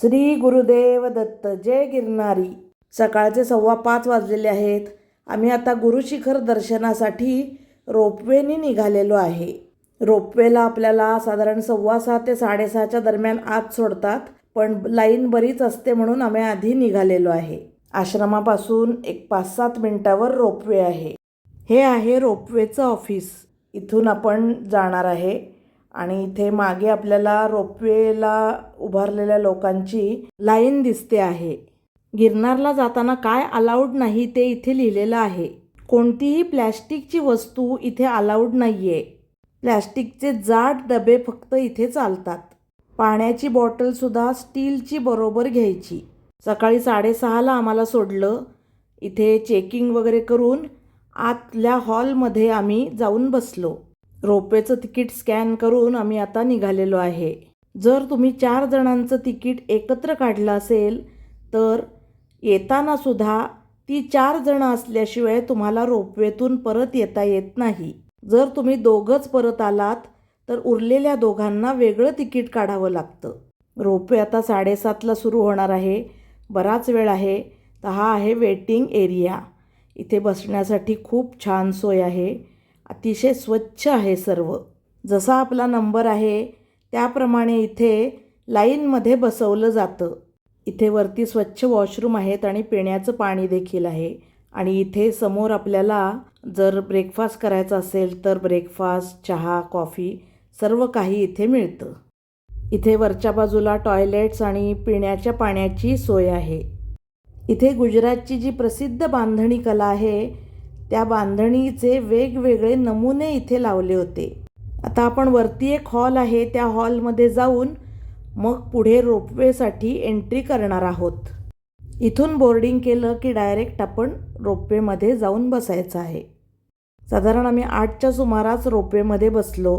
श्री गुरुदेव दत्त. जय गिरनारी. सकाळचे 5:15 वाजलेले आहेत. आम्ही आता गुरुशिखर दर्शनासाठी रोपवेने निघालेलो आहे. रोपवेला आपल्याला साधारण 6:15 ते 6:30च्या दरम्यान आत सोडतात, पण लाईन बरीच असते म्हणून आम्ही आधी निघालेलो आहे. आश्रमापासून एक 5-7 मिनिटावर रोपवे आहे. हे आहे रोपवेचं ऑफिस. इथून आपण जाणार आहे आणि इथे मागे आपल्याला रोपवेला उभारलेल्या लोकांची लाईन दिसते आहे. गिरनारला जाताना काय अलाउड नाही ते इथे लिहिलेलं आहे. कोणतीही प्लॅस्टिकची वस्तू इथे अलाउड नाही आहे. प्लॅस्टिकचे जाड डबे फक्त इथे चालतात. पाण्याची बॉटलसुद्धा स्टीलची बरोबर घ्यायची. सकाळी 6:30ला आम्हाला सोडलं. इथे चेकिंग वगैरे करून आतल्या हॉलमध्ये आम्ही जाऊन बसलो. रोपवेचं तिकीट स्कॅन करून आम्ही आता निघालेलो आहे. जर तुम्ही 4 जणांचं तिकीट एकत्र काढलं असेल तर येताना सुद्धा ती 4 जणं असल्याशिवाय तुम्हाला रोपवेतून परत येता येत नाही. जर तुम्ही दोघंच परत आलात तर उरलेल्या दोघांना वेगळं तिकीट काढावं लागतं. रोपवे आता 7:30ला सुरू होणार आहे. बराच वेळ आहे. तर हा आहे वेटिंग एरिया. इथे बसण्यासाठी खूप छान सोय आहे. अतिशय स्वच्छ आहे सर्व. जसा आपला नंबर आहे त्याप्रमाणे इथे लाईनमध्ये बसवलं जातं. इथे वरती स्वच्छ वॉशरूम आहेत आणि पिण्याचं पाणी देखील आहे. आणि इथे समोर आपल्याला जर ब्रेकफास्ट करायचा असेल तर ब्रेकफास्ट, चहा, कॉफी सर्व काही इथे मिळतं. इथे वरच्या बाजूला टॉयलेट्स आणि पिण्याच्या पाण्याची सोय आहे. इथे गुजरातची जी प्रसिद्ध बांधणी कला आहे त्या बांधणीचे वेगवेगळे नमुने इथे लावले होते. आता आपण वरती एक हॉल आहे त्या हॉलमध्ये जाऊन मग पुढे रोपवेसाठी एंट्री करणार आहोत. इथून बोर्डिंग केलं की डायरेक्ट आपण रोपवेमध्ये जाऊन बसायचं आहे. साधारण आम्ही 8च्या सुमारास रोपवेमध्ये बसलो.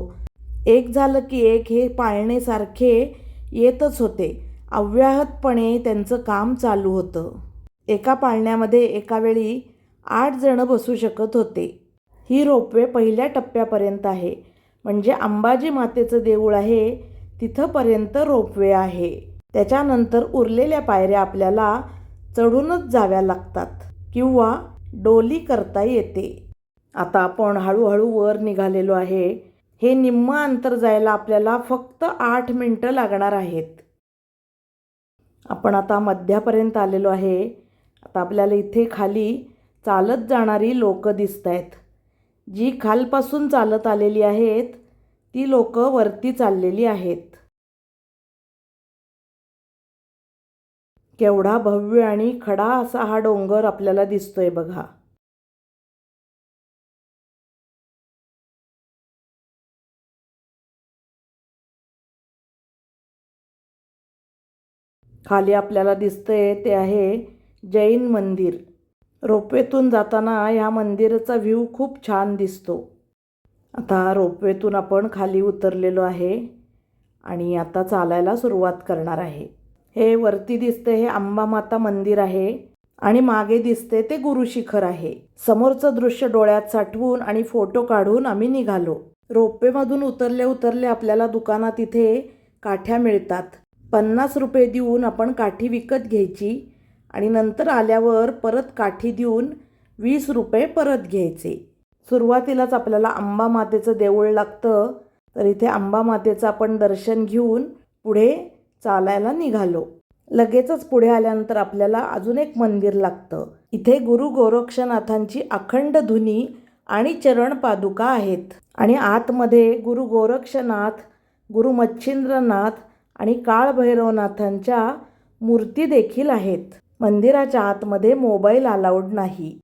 एक झालं की एक हे पाळणेसारखे येतच होते. अव्याहतपणे त्यांचं काम चालू होतं. एका पाळण्यामध्ये एका वेळी 8 जणं बसू शकत होते. ही रोपवे पहिल्या टप्प्यापर्यंत आहे. म्हणजे अंबाजी मातेचं देऊळ आहे तिथंपर्यंत रोपवे आहे. त्याच्यानंतर उरलेल्या पायऱ्या आपल्याला चढूनच जाव्या लागतात किंवा डोली करता येते. आता आपण हळूहळू वर निघालेलो आहे. हे निम्म अंतर जायला आपल्याला फक्त 8 मिनिटं लागणार आहेत. आपण आता मध्यापर्यंत आलेलो आहे. आता आपल्याला इथे खाली चालत जाणारी लोक दिसत आहेत. जी खालपासून चालत आलेली आहेत ती लोक वरती चाललेली आहेत. केवढा भव्य आणि खडा असा हा डोंगर आपल्याला दिसतोय बघा. खाली आपल्याला दिसतंय ते आहे जैन मंदिर. रोपवेतून जाताना ह्या मंदिराचा व्ह्यू खूप छान दिसतो. आता रोपवेतून आपण खाली उतरलेलो आहे आणि आता चालायला सुरुवात करणार आहे. हे वरती दिसते हे अंबामाता मंदिर आहे आणि मागे दिसते ते गुरुशिखर आहे. समोरचं दृश्य डोळ्यात साठवून आणि फोटो काढून आम्ही निघालो. रोपवेमधून उतरले आपल्याला दुकानात इथे काठ्या मिळतात. 50 रुपये देऊन आपण काठी विकत घ्यायची आणि नंतर आल्यावर परत काठी देऊन 20 रुपये परत घ्यायचे. सुरुवातीलाच आपल्याला अंबामातेचं देऊळ लागतं. तर इथे अंबामातेचं आपण दर्शन घेऊन पुढे चालायला निघालो. लगेचच पुढे आल्यानंतर आपल्याला अजून एक मंदिर लागतं. इथे गुरु गोरक्षनाथांची अखंड धुनी आणि चरण पादुका आहेत. आणि आतमध्ये गुरु गोरक्षनाथ, गुरु मच्छिंद्रनाथ आणि काळभैरवनाथांच्या मूर्ती देखील आहेत. मंदिराच्या आतमध्ये मोबाईल अलाउड नाही.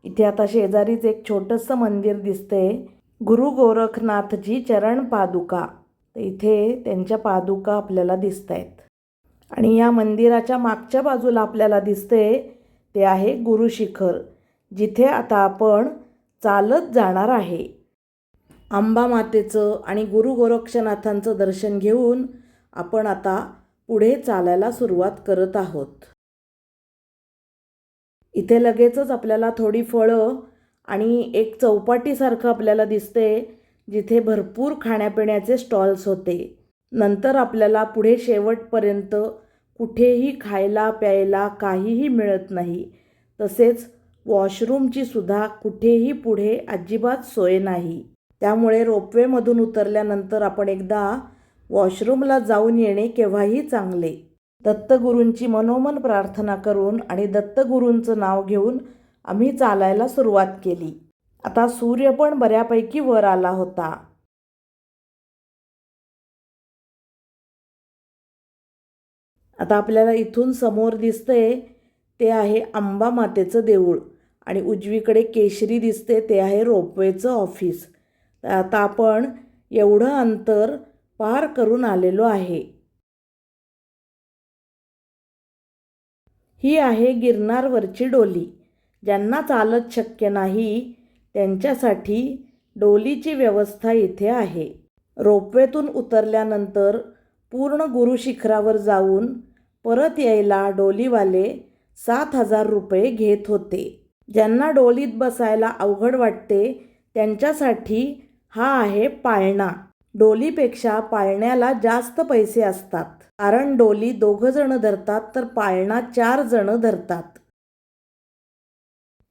इथे आता शेजारीच एक छोटंसं मंदिर दिसते. गुरु गोरखनाथजी चरण पादुका. इथे त्यांच्या पादुका आपल्याला दिसत आहेत. आणि या मंदिराच्या मागच्या बाजूला आपल्याला दिसते ते आहे गुरुशिखर, जिथे आता आपण चालत जाणार आहे. अंबामातेचं आणि गुरु गोरक्षनाथांचं दर्शन घेऊन आपण आता पुढे चालायला सुरुवात करत आहोत. इथे लगेचच आपल्याला थोडी फळं आणि एक चौपाटीसारखं आपल्याला दिसते जिथे भरपूर खाण्यापिण्याचे स्टॉल्स होते. नंतर आपल्याला पुढे शेवटपर्यंत कुठेही खायला प्यायला काहीही मिळत नाही. तसेच वॉशरूमची सुद्धा कुठेही पुढे अजिबात सोय नाही. त्यामुळे रोपवेमधून उतरल्यानंतर आपण एकदा वॉशरूमला जाऊन येणे केव्हाही चांगले. दत्तगुरूंची मनोमन प्रार्थना करून आणि दत्तगुरूंचं नाव घेऊन आम्ही चालायला सुरुवात केली. आता सूर्य पण बऱ्यापैकी वर आला होता. आता आपल्याला इथून समोर दिसतंय ते आहे अंबा मातेचं देऊळ आणि उजवीकडे केशरी दिसते ते आहे रोपवेचं ऑफिस. तर आता आपण एवढं अंतर पार करून आलेलो आहे. ही आहे गिरनारवरची डोली. ज्यांना चालत शक्य नाही त्यांच्यासाठी डोलीची व्यवस्था इथे आहे. रोपवेतून उतरल्यानंतर पूर्ण गुरुशिखरावर जाऊन परत यायला डोलीवाले 7,000 रुपये घेत होते. ज्यांना डोलीत बसायला अवघड वाटते त्यांच्यासाठी हा आहे पाळणा. डोलीपेक्षा पाळण्याला जास्त पैसे असतात, कारण डोली 2 जण धरतात तर पाळणा 4 जण धरतात.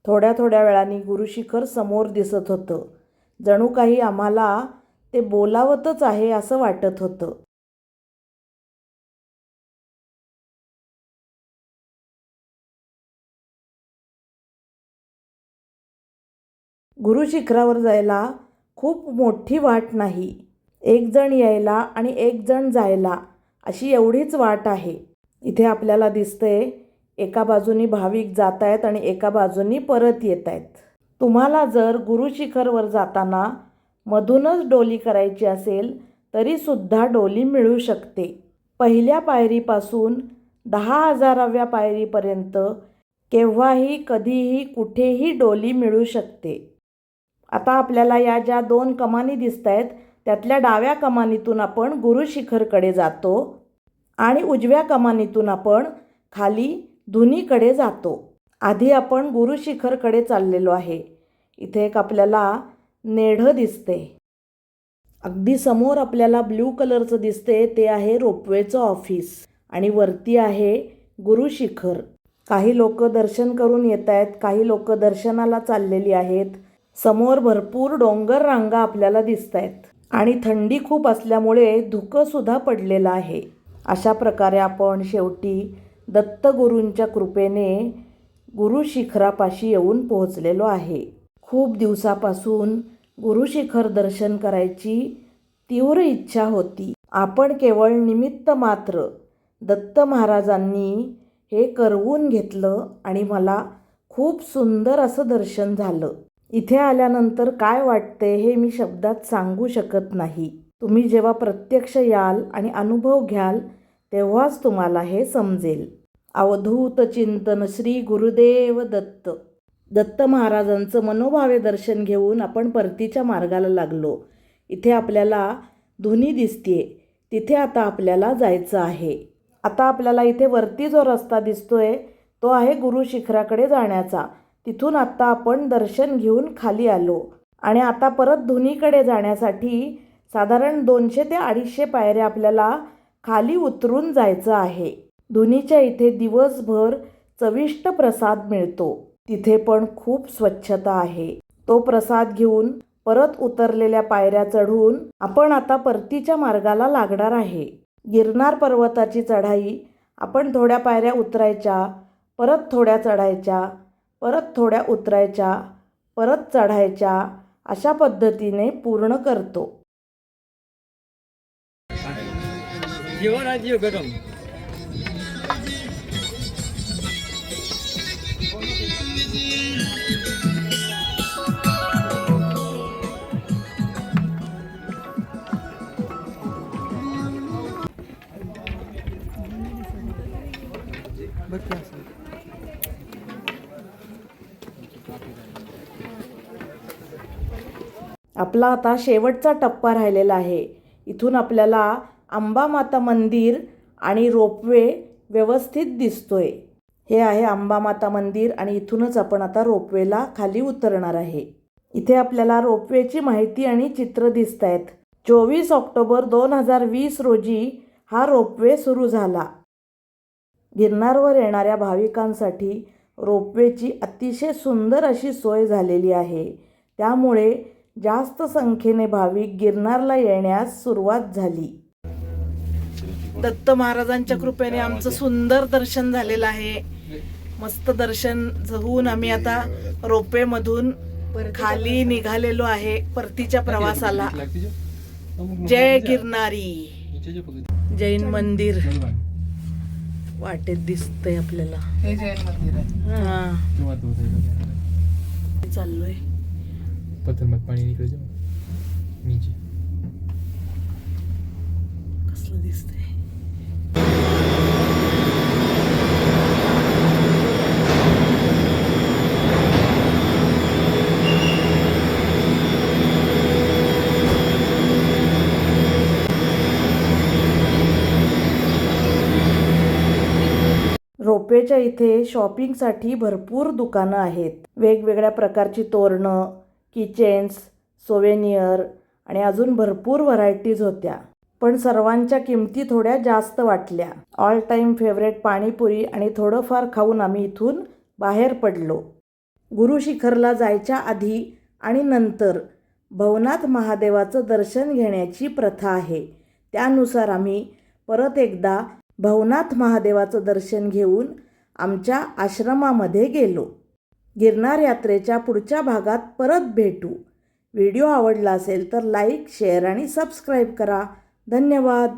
थोड्या थोड्या वेळाने गुरुशिखर समोर दिसत होतं. जणू काही आम्हाला ते बोलावतच आहे असं वाटत होतं. गुरुशिखरावर जायला खूप मोठी वाट नाही. एक जण यायला आणि एक जण जायला अशी एवढीच वाट आहे. इथे आपल्याला दिसतंय एका बाजूनी भाविक जात आहेत आणि एका बाजूनी परत येत आहेत. तुम्हाला जर गुरुशिखरवर जाताना मधूनच डोली करायची असेल तरीसुद्धा डोली मिळू शकते. पहिल्या पायरीपासून 10,000व्या पायरीपर्यंत केव्हाही कधीही कुठेही डोली मिळू शकते. आता आपल्याला या ज्या 2 कमानी दिसत आहेत त्यातल्या डाव्या कमानीतून आपण गुरुशिखरकडे जातो आणि उजव्या कमानीतून आपण खाली धुनीकडे जातो. आधी आपण गुरुशिखरकडे चाललेलो आहे. इथे एक आपल्याला नेढं दिसते. अगदी समोर आपल्याला ब्ल्यू कलरचं दिसते ते आहे रोपवेचं ऑफिस आणि वरती आहे गुरुशिखर. काही लोक दर्शन करून येत आहेत, काही लोक दर्शनाला चाललेली आहेत. समोर भरपूर डोंगर रांगा आपल्याला दिसत आहेत आणि थंडी खूप असल्यामुळे धुकंसुद्धा पडलेलं आहे. अशा प्रकारे आपण शेवटी दत्तगुरूंच्या कृपेने गुरुशिखरापाशी येऊन पोहोचलेलो आहे. खूप दिवसापासून गुरुशिखर दर्शन करायची तीव्र इच्छा होती. आपण केवळ निमित्त मात्र दत्त महाराजांनी हे करवून घेतलं आणि मला खूप सुंदर असं दर्शन झालं. इथे आल्यानंतर काय वाटते हे मी शब्दात सांगू शकत नाही. तुम्ही जेव्हा प्रत्यक्ष याल आणि अनुभव घ्याल तेव्हाच तुम्हाला हे समजेल. अवधूत चिंतन श्री गुरुदेव दत्त. दत्त महाराजांचं मनोभावे दर्शन घेऊन आपण परतीच्या मार्गाला लागलो. इथे आपल्याला धुनी दिसते, तिथे आता आपल्याला जायचं आहे. आता आपल्याला इथे वरती जो रस्ता दिसतोय तो आहे गुरुशिखराकडे जाण्याचा. तिथून आत्ता आपण दर्शन घेऊन खाली आलो आणि आता परत धुनीकडे जाण्यासाठी साधारण 200 ते 250 पायऱ्या आपल्याला खाली उतरून जायचं आहे. धुनीच्या इथे दिवसभर चविष्ट प्रसाद मिळतो. तिथे पण खूप स्वच्छता आहे. तो प्रसाद घेऊन परत उतरलेल्या पायऱ्या चढून आपण आता परतीच्या मार्गाला लागणार आहे. गिरनार पर्वताची चढाई आपण थोड्या पायऱ्या उतरायच्या, परत थोड्या चढायच्या, परत थोड्या उतरायच्या, परत चढायच्या अशा पद्धतीने पूर्ण करतो. आपला आता शेवटचा टप्पा राहिलेला आहे. इथून आपल्याला अंबामाता मंदिर आणि रोपवे व्यवस्थित दिसतोय. हे आहे अंबामाता मंदिर आणि इथूनच आपण आता रोपवेला खाली उतरणार आहे. इथे आपल्याला रोपवेची माहिती आणि चित्र दिसत आहेत. 24 ऑक्टोबर 2020 रोजी हा रोपवे सुरू झाला. गिरनारवर येणाऱ्या भाविकांसाठी रोपवेची अतिशय सुंदर अशी सोय झालेली आहे. त्यामुळे जास्त संख्येने भाविक गिरनारला येण्यास सुरुवात झाली. दत्त महाराजांच्या कृपेने आमचं सुंदर दर्शन झालेलं आहे. मस्त दर्शन होऊन आम्ही आता रोपवेमधून खाली निघालेलो आहे परतीच्या प्रवासाला. जय गिरनारी. जैन मंदिर वाटेत दिसतंय आपल्याला. हे जैन मंदिर आहे. हा चाललोय. पत्थरमध्ये पाणी निघलं जेव्हा नीचे कसलं दिसतंय. रोपवेच्या इथे शॉपिंगसाठी भरपूर दुकानं आहेत. वेगवेगळ्या प्रकारची तोरणं, किचेन्स, सोवेनियर आणि अजून भरपूर व्हरायटीज होत्या. पण सर्वांच्या किमती थोड्या जास्त वाटल्या. ऑल टाईम फेवरेट पाणीपुरी आणि थोडंफार खाऊन आम्ही इथून बाहेर पडलो. गुरुशिखरला जायच्या आधी आणि नंतर भवनाथ महादेवाचं दर्शन घेण्याची प्रथा आहे. त्यानुसार आम्ही परत एकदा भवनाथ महादेवाचं दर्शन घेऊन आमच्या आश्रमामध्ये गेलो. गिरनार यात्रेच्या पुढच्या भागात परत भेटू. व्हिडिओ आवडला असेल तर लाईक, शेअर आणि सबस्क्राईब करा. धन्यवाद.